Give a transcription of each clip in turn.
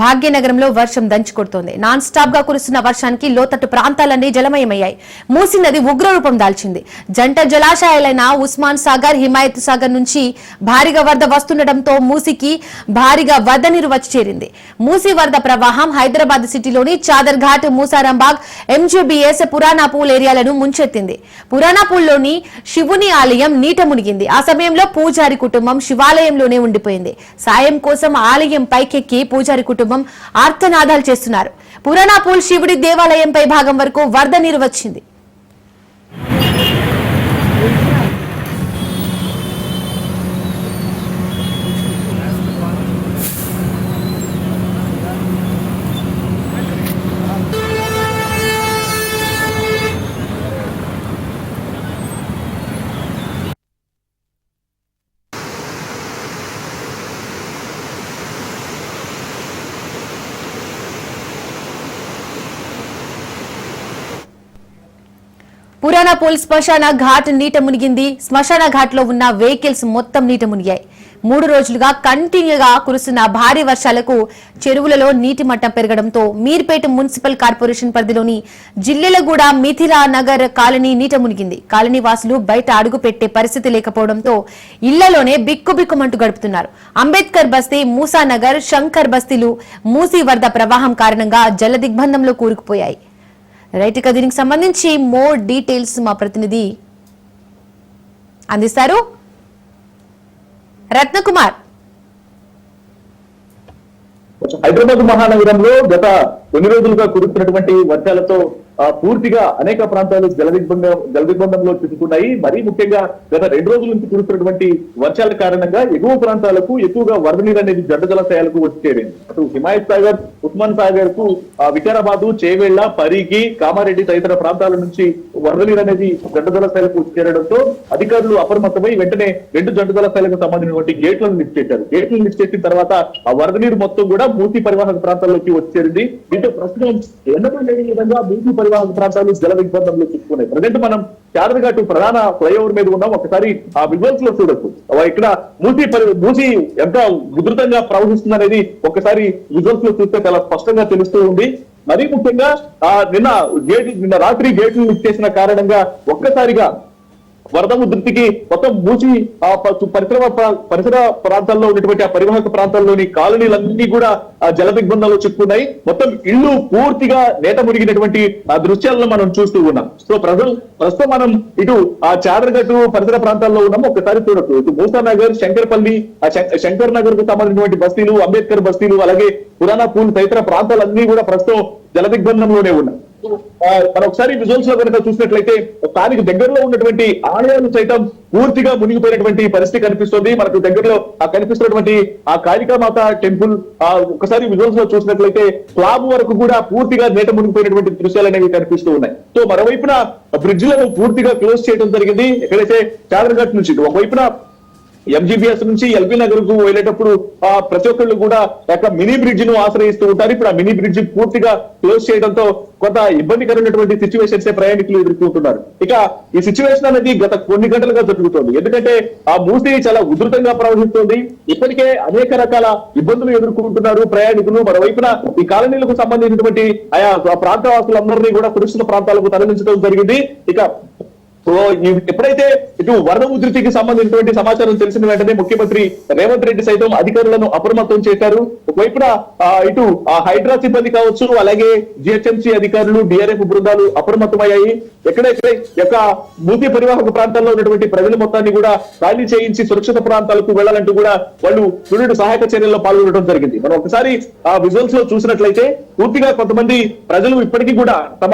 భాగ్యనగరంలో వర్షం దంచుకొడుతోంది. Non stop గా కురుస్తున్న వర్షానికి లోతట్టు ప్రాంతాలన్నీ జలమయమయ్యాయి. మూసీ నది ఉగ్రరూపం దాల్చింది. జంట జలాశయాలైన ఉస్మాన్ సాగర్, హిమాయత్ సాగర్ నుంచి భారీగా వరద వస్తుండటంతో మూసీకి భారీగా వరద నీరు వచ్చి చేరింది. మూసీ వరద ప్రవాహం హైదరాబాద్ సిటీలోని చాదర్ ఘాట్, మూసారాంబాగ్, ఎంజీబీఎస్, పురాణాపూల్ ఏరియాలను ముంచెత్తింది. పురాణాపూల్లోని శివుని ఆలయం నీట మునిగింది. ఆ సమయంలో పూజారి కుటుంబం శివాలయంలోనే ఉండిపోయింది. సాయం కోసం ఆలయం పైకెక్కి పూజారి కుటుంబం ఆర్తనాదాలు చేస్తున్నారు. పురాణాపూల్ శివుడి దేవాలయంపై భాగం వరకు వరద నీరు వచ్చింది. పురాణాపూల్ శ్మశాన ఘాట్ నీట మునిగింది. శ్మశాన ఘాట్ లో ఉన్న వెహికల్స్ మొత్తం నీట మునిగాయి. 3 రోజులుగా కంటిన్యూగా కురుస్తున్న భారీ వర్షాలకు చెరువులలో నీటి మట్టం పెరగడంతో మీర్పేట మున్సిపల్ కార్పొరేషన్ పరిధిలోని జిల్లెలగూడ, మిథిలా నగర్ కాలనీ నీట మునిగింది. కాలనీ వాసులు బయట అడుగు పెట్టే పరిస్థితి లేకపోవడంతో ఇళ్లలోనే బిక్కుబిక్కుమంటూ గడుపుతున్నారు. అంబేద్కర్ బస్తీ, మూసానగర్, శంకర్ బస్తీలు మూసీ వరద ప్రవాహం కారణంగా జల దిగ్బంధంలో కూరుకుపోయాయి. రైట్, ఇక దీనికి సంబంధించి మోర్ డీటెయిల్స్ మా ప్రతినిధి అందిస్తారు రత్నకుమార్. హైదరాబాద్ మహానగరంలో గత కొన్ని రోజులుగా కురుస్తున్నటువంటి వర్షాలతో పూర్తిగా అనేక ప్రాంతాలు జలదిగ్బంధంలో చిక్కుకున్నాయి. మరీ ముఖ్యంగా గత 2 రోజుల నుంచి కురుస్తున్నటువంటి వర్షాల కారణంగా ఎగువ ప్రాంతాలకు ఎక్కువగా వరద నీరు అనేది జంట జలాశయాలకు వచ్చి చేరింది. అటు హిమాయత్ సాగర్, ఉస్మాన్ సాగర్ కు వికారాబాద్, చేవేళ్ల, పరిగి, కామారెడ్డి తదితర ప్రాంతాల నుంచి వరద నీరు అనేది జంట జలాశయాలకు వచ్చి చేరడంతో అధికారులు అప్రమత్తమై వెంటనే 2 జంట జలాశయాలకు సంబంధించినటువంటి గేట్లను లిఫ్ట్ చేశారు. గేట్లను లిఫ్ట్ చేసిన తర్వాత ఆ వరద నీరు మొత్తం కూడా మూసీ పరివాహక ప్రాంతాల్లోకి వచ్చి చేరింది. దీంతో ప్రస్తుతం ఎన్నడూ లేని విధంగా మూసీ పరివాహక ప్రాంతాలు జల దిగ్బంధంలో చిక్కుకున్నాయి. ప్రజెంట్ మనం చాదర్ఘాట్ ప్రధాన ఫ్లైఓవర్ మీద ఉన్నాం. ఒకసారి ఆ విజువల్స్ లో చూడొచ్చు. ఇక్కడ మూసీ ఎంత ఉధృతంగా ప్రవహిస్తుంది అనేది ఒకసారి విజువల్స్ లో చూస్తే చాలా స్పష్టంగా తెలుస్తూ ఉంది. మరీ ముఖ్యంగా నిన్న రాత్రి గేట్లు లిఫ్ట్ చేసిన కారణంగా ఒక్కసారిగా వరద ఉధృతికి మొత్తం మూసి పరిసర ప్రాంతాల్లో ఉన్నటువంటి ఆ పరివాహక ప్రాంతాల్లోని కాలనీలన్నీ కూడా ఆ జల దిగ్బంధంలో చిక్కున్నాయి. మొత్తం ఇళ్లు పూర్తిగా నేట మునిగినటువంటి ఆ దృశ్యాలను మనం చూస్తూ ఉన్నాం. సో ప్రస్తుతం మనం ఇటు ఆ చాదర్ఘాట్ పరిసర ప్రాంతాల్లో ఉన్నాము. ఒకసారి చూడొచ్చు. ఇటు మూసానగర్, శంకర్పల్లి, శంకర్ నగర్ కు సంబంధించినటువంటి బస్తీలు, అంబేద్కర్ బస్తీలు, అలాగే పురాణాపూల్ తదితర ప్రాంతాలన్నీ కూడా ప్రస్తుతం జల దిగ్బంధంలోనే ఉన్నాయి. మనం ఒకసారి విజువల్స్ లో కనుక చూసినట్లయితే దానికి దగ్గరలో ఉన్నటువంటి ఆలయాలు సైతం పూర్తిగా మునిగిపోయినటువంటి పరిస్థితి కనిపిస్తుంది. మనకు దగ్గరలో కనిపిస్తున్నటువంటి ఆ కాళికామాత టెంపుల్ ఒకసారి విజువల్స్ లో చూసినట్లయితే స్లాబ్ వరకు కూడా పూర్తిగా నేట మునిగిపోయినటువంటి దృశ్యాలు అనేవి కనిపిస్తూ ఉన్నాయి. సో మరోవైపున బ్రిడ్జ్లను పూర్తిగా క్లోజ్ చేయడం జరిగింది. ఎక్కడైతే చాదర్ఘాట్ నుంచి ఒకవైపున ఎంజీబీఎస్ నుంచి ఎల్బీ నగర్ కు వెళ్ళేటప్పుడు ప్రతి ఒక్కళ్ళు కూడా మినీ బ్రిడ్జ్ ను ఆశ్రయిస్తూ ఉంటారు. ఇప్పుడు ఆ మినీ బ్రిడ్జ్ పూర్తిగా క్లోజ్ చేయడంతో కొంత ఇబ్బందికరమైనటువంటి సిచ్యువేషన్స్ ప్రయాణికులు ఎదుర్కొంటున్నారు. ఇక ఈ సిచ్యువేషన్ అనేది గత కొన్ని గంటలుగా జరుగుతోంది. ఎందుకంటే ఆ మూసీ చాలా ఉధృతంగా ప్రవహిస్తోంది. ఇప్పటికే అనేక రకాల ఇబ్బందులు ఎదుర్కొంటున్నారు ప్రయాణికులు. మరోవైపున ఈ కాలనీలకు సంబంధించినటువంటి ఆయా ప్రాంత వాసులందరినీ కూడా సురక్షిత ప్రాంతాలకు తరలించడం జరిగింది. ఇక ఎప్పుడైతే ఇటు వరద ఉధృతికి సంబంధించినటువంటి సమాచారం తెలిసిన వెంటనే ముఖ్యమంత్రి రేవంత్ రెడ్డి సైతం అధికారులను అప్రమత్తం చేశారు. ఒకవైపున ఇటు హైడ్రా సిబ్బంది కావచ్చు, అలాగే జిహెచ్ఎంసీ అధికారులు, డిఆర్ఎఫ్ బృందాలు అప్రమత్తమయ్యాయి. ఎక్కడైతే యొక్క మూసీ పరివాహక ప్రాంతాల్లో ఉన్నటువంటి ప్రజల మొత్తాన్ని కూడా ఖాళీ చేయించి సురక్షిత ప్రాంతాలకు వెళ్లాలంటూ కూడా వాళ్ళు తుది సహాయక చర్యల్లో పాల్గొనడం జరిగింది. మనం ఒకసారి ఆ విజువల్స్ లో చూసినట్లయితే పూర్తిగా కొంతమంది ప్రజలు ఇప్పటికీ కూడా తమ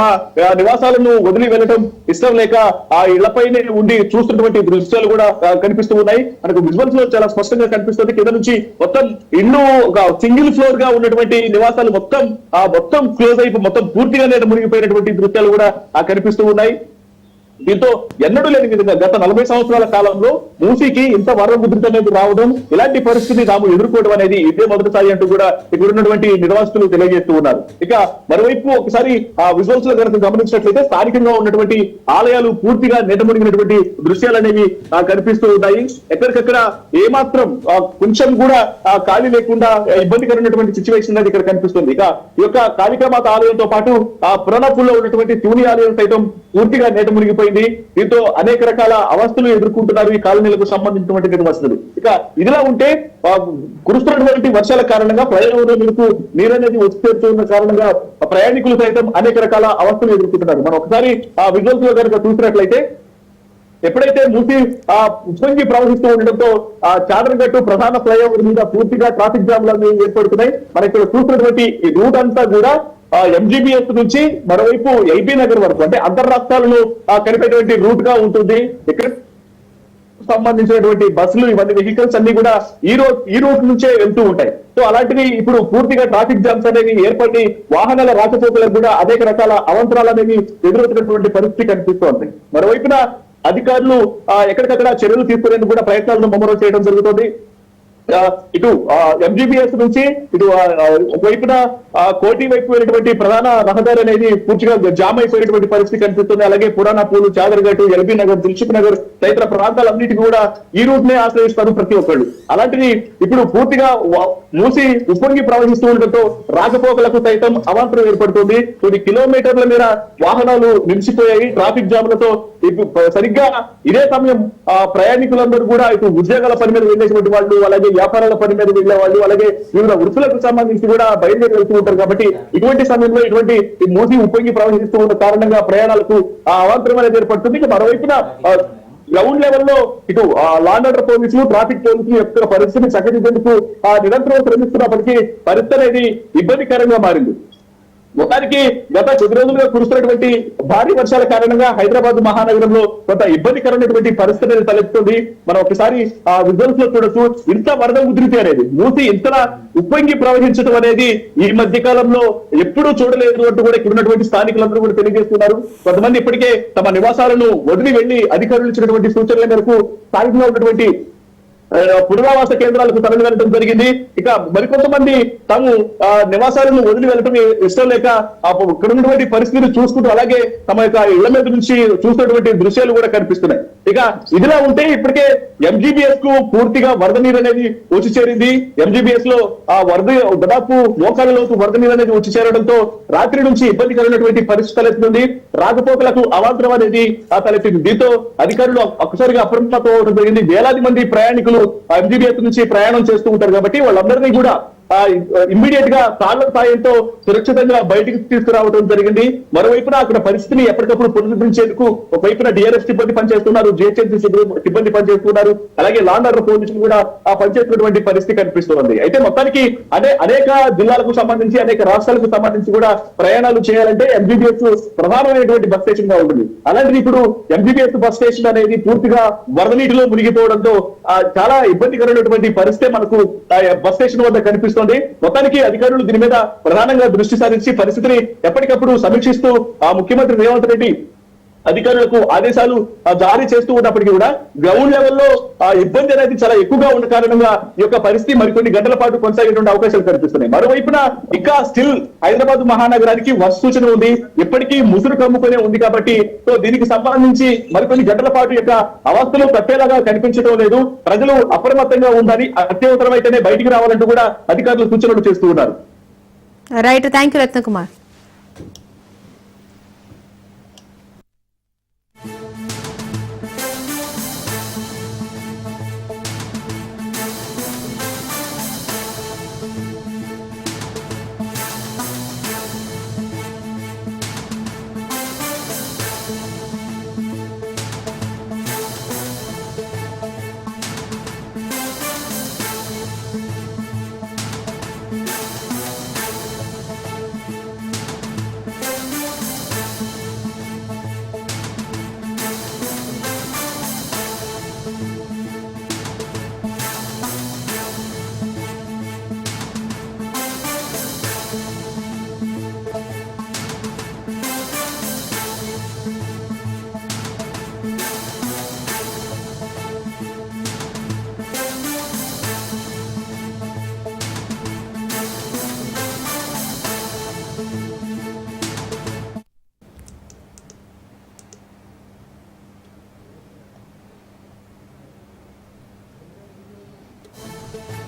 నివాసాలను వదిలి వెళ్లడం ఇష్టం లేక ఆ ఇళ్లపైనే ఉండి చూస్తున్నటువంటి దృశ్యాలు కూడా కనిపిస్తూ ఉన్నాయి. మనకు విజువల్స్ లో చాలా స్పష్టంగా కనిపిస్తుంది. కింద నుంచి మొత్తం ఇల్లు ఒక సింగిల్ ఫ్లోర్ గా ఉన్నటువంటి నివాసాలు మొత్తం క్లోజ్ అయిపోయి మొత్తం పూర్తిగా నేట మునిగిపోయినటువంటి దృశ్యాలు కూడా కనిపిస్తూ ఉన్నాయి. దీంతో ఎన్నడూ లేని విధంగా గత 40 సంవత్సరాల కాలంలో మూసీకి ఇంత వరద ఉధృతి అనేది రావడం, ఇలాంటి పరిస్థితి తాము ఎదుర్కోవడం అనేది ఇదే మొదటిసారి అంటూ కూడా ఇక్కడ ఉన్నటువంటి నిర్వాసితులు తెలియజేస్తూ ఉన్నారు. ఇక మరోవైపు ఒకసారి ఆ విజువల్స్ లో కనుక గమనించినట్లయితే స్థానికంగా ఉన్నటువంటి ఆలయాలు పూర్తిగా నీటమునిగినటువంటి దృశ్యాలు అనేవి కనిపిస్తూ ఉన్నాయి. ఎక్కడికక్కడ ఏమాత్రం కొంచెం కూడా ఖాళీ లేకుండా ఇబ్బందికరమైనటువంటి సిచ్యువేషన్ అనేది ఇక్కడ కనిపిస్తుంది. ఇక ఈ యొక్క కాళికామాత ఆలయంతో పాటు ఆ పురాణపూర్లో ఉన్నటువంటి శివుని ఆలయం సైతం పూర్తిగా నేట మునిగిపోయింది. దీంతో అనేక రకాల అవస్థలు ఎదుర్కొంటున్నారు ఈ కాలనీలకు సంబంధించినటువంటి నిర్వాసితులు. ఇక ఇదిలా ఉంటే కురుస్తున్నటువంటి వర్షాల కారణంగా ప్రయాణంలో మీకు నీరు అనేది వచ్చి చేరుతున్న కారణంగా ప్రయాణికులు సైతం అనేక రకాల అవస్థలు ఎదుర్కొంటున్నారు. మనం ఒకసారి ఆ విజువల్స్ లో కనుక చూసినట్లయితే ఎప్పుడైతే మూసి ఉప్పొంగి ప్రవహిస్తూ ఉండడంతో ఆ చాదరగట్టు ప్రధాన ఫ్లైఓవర్ మీద పూర్తిగా ట్రాఫిక్ జామ్ లు ఏర్పడుతున్నాయి. మనం ఇక్కడ చూసినటువంటి ఈ రూట్ అంతా కూడా ఎంజీబీఎస్ నుంచి మరోవైపు ఎల్బీ నగర్ వరకు అంటే అంతర్రాష్ట్రాలను కలిపేటువంటి రూట్ గా ఉంటుంది. ఇక్కడ సంబంధించినటువంటి బస్సులు ఇవన్నీ వెహికల్స్ అన్ని కూడా ఈ రూట్ నుంచే వెళ్తూ ఉంటాయి. సో అలాంటివి ఇప్పుడు పూర్తిగా ట్రాఫిక్ జామ్స్ అనేవి ఏర్పడి వాహనాల రాకపోకలకు కూడా అనేక రకాల అవంతరాలు అనేవి ఎదురవుతున్నటువంటి పరిస్థితి కనిపిస్తోంది. మరోవైపున అధికారులు ఎక్కడికక్కడ చర్యలు తీసుకునేందుకు కూడా ప్రయత్నాలను ముమ్మరం చేయడం జరుగుతుంది. ఇటు ఎంజీబీఎస్ నుంచి ఇటు ఒకవైపున కోటి వైపు వెళ్ళినటువంటి ప్రధాన రహదారి అనేది పూర్తిగా జామ్ అయిపోయినటువంటి పరిస్థితి కనిపిస్తుంది. అలాగే పురాణపూలు, చాదరగట్టు, ఎల్బీ నగర్, దిల్సుఖ్ నగర్ తదితర ప్రాంతాలన్నిటికీ కూడా ఈ రూట్ నే ఆశ్రయిస్తారు ప్రతి ఒక్కళ్ళు. అలాంటిది ఇప్పుడు పూర్తిగా మూసి ఉప్పొంగి ప్రవహిస్తూ ఉండడంతో రాకపోకలకు సైతం అవాంతరం ఏర్పడుతుంది. కొన్ని కిలోమీటర్ల మేర వాహనాలు నిలిచిపోయాయి ట్రాఫిక్ జామ్లతో. సరిగ్గా ఇదే సమయం ప్రయాణికులందరూ కూడా ఇటు ఉద్యోగాల పని మీద వెళ్ళేటువంటి వాళ్ళు, అలాగే వ్యాపారాల పని మీద వెళ్లే వాళ్ళు, అలాగే వివిధ వృత్తులకు సంబంధించి కూడా బయలుదేరి వెళ్తూ ఉంటారు. కాబట్టి ఇటువంటి సమయంలో ఇటువంటి మూసి ఉప్పొంగి ప్రవహిస్తూ ఉన్న కారణంగా ప్రయాణాలకు అవాంతరం అనేది ఏర్పడుతుంది. మరోవైపున గ్రౌండ్ లెవెల్లో ఇటు లా అండ్ ఆర్డర్ పోలీసులు, ట్రాఫిక్ పోలీసులు యొక్క పరిస్థితిని చక్కదిద్దేందుకు నిరంతరం శ్రమిస్తున్నప్పటికీ పరిస్థితి అనేది ఇబ్బందికరంగా మారింది. మొత్తానికి గత కొద్ది రోజులుగా కురుస్తున్నటువంటి భారీ వర్షాల కారణంగా హైదరాబాద్ మహానగరంలో కొంత ఇబ్బందికరమైనటువంటి పరిస్థితి అనేది తలెత్తుంది. మనం ఒకసారి ఆ విజువల్స్ లో చూడొచ్చు. ఇంత వరద ఉధృతి అనేది మూసి ఇంతలా ఉప్పొంగి ప్రవహించడం అనేది ఈ మధ్య కాలంలో ఎప్పుడూ చూడలేదు అంటూ కూడా ఇక్కడ ఉన్నటువంటి స్థానికులందరూ కూడా తెలియజేస్తున్నారు. కొంతమంది ఇప్పటికే తమ నివాసాలను వదిలి వెళ్లి అధికారులు ఇచ్చినటువంటి సూచనల మేరకు స్థానికంగా ఉన్నటువంటి పునరావాస కేంద్రాలకు తరలి వెళ్ళడం జరిగింది. ఇక మరికొంతమంది తాము నివాసాలను వదిలి వెళ్ళటం ఇష్టం లేక ఇక్కడ ఉన్నటువంటి పరిస్థితిని చూసుకుంటూ అలాగే తమ యొక్క ఇళ్ల మీద నుంచి చూస్తున్నటువంటి దృశ్యాలు కూడా కనిపిస్తున్నాయి. ఇక ఇదిలా ఉంటే ఇప్పటికే ఎంజీబీఎస్ కు పూర్తిగా వరద నీరు అనేది వచ్చి చేరింది. ఎంజీబీఎస్ లో ఆ వరద దాదాపు మోకాళ్ళలోకి వరద నీరు అనేది వచ్చి చేరడంతో రాత్రి నుంచి ఇబ్బందికరమైనటువంటి పరిస్థితి తలెత్తుంది. రాకపోకలకు అవాంతరం అనేది తలెత్తింది. దీంతో అధికారులు ఒక్కసారిగా అప్రమత్తం అవడం జరిగింది. వేలాది మంది ప్రయాణికులు ఎంజీబీఎస్ నుంచి ప్రయాణం చేస్తూ ఉంటారు కాబట్టి వాళ్ళందరినీ కూడా ఇమ్మీడియట్ గా తాళ్ల సాయంతో సురక్షితంగా బయటికి తీసుకురావడం జరిగింది. మరోవైపున అక్కడ పరిస్థితిని ఎప్పటికప్పుడు పునరుద్ధరించేందుకు ఒకవైపున డిఆర్ఎస్ సిబ్బంది పనిచేస్తున్నారు, జిహెచ్ఎంసీ సిబ్బంది పనిచేస్తున్నారు, అలాగే లా అండ్ ఆర్డర్ పోలీసులు కూడా పనిచేస్తున్నటువంటి పరిస్థితి కనిపిస్తుంది. అయితే మొత్తానికి అనేక జిల్లాలకు సంబంధించి అనేక రాష్ట్రాలకు సంబంధించి కూడా ప్రయాణాలు చేయాలంటే ఎంజీబీఎస్ ప్రధానమైనటువంటి బస్ స్టేషన్ గా ఉంటుంది. అలాంటిది ఇప్పుడు ఎంజీబీఎస్ బస్ స్టేషన్ అనేది పూర్తిగా వరద నీటిలో మునిగిపోవడంతో చాలా ఇబ్బందికరమైనటువంటి పరిస్థితి మనకు బస్ స్టేషన్ వద్ద కనిపిస్తుంది. మొత్తానికి అధికారులు దీని మీద ప్రధానంగా దృష్టి సారించి పరిస్థితిని ఎప్పటికప్పుడు సమీక్షిస్తూ ముఖ్యమంత్రి రేవంత్ రెడ్డి అధికారులకు ఆదేశాలు జారీ చేస్తూ ఉన్నప్పటికీ కూడా గ్రౌండ్ లెవెల్లో ఇబ్బంది అనేది చాలా ఎక్కువగా ఉన్న కారణంగా ఈ యొక్క పరిస్థితి మరికొన్ని గంటల పాటు కొనసాగేటువంటి అవకాశాలు కనిపిస్తున్నాయి. మరోవైపున ఇంకా స్టిల్ హైదరాబాద్ మహానగరానికి వర్ష సూచన ఉంది, ఇప్పటికీ ముసురు కమ్ముకునే ఉంది. కాబట్టి సో దీనికి సంబంధించి మరికొన్ని గంటల పాటు యొక్క అవస్థలు తప్పేలాగా కనిపించడం లేదు. ప్రజలు అప్రమత్తంగా ఉండాలి, అత్యవసరమైతేనే బయటికి రావాలంటూ కూడా అధికారులు సూచనలు చేస్తూ ఉన్నారు. Right, thank you Ratnakumar. చూద్దాం.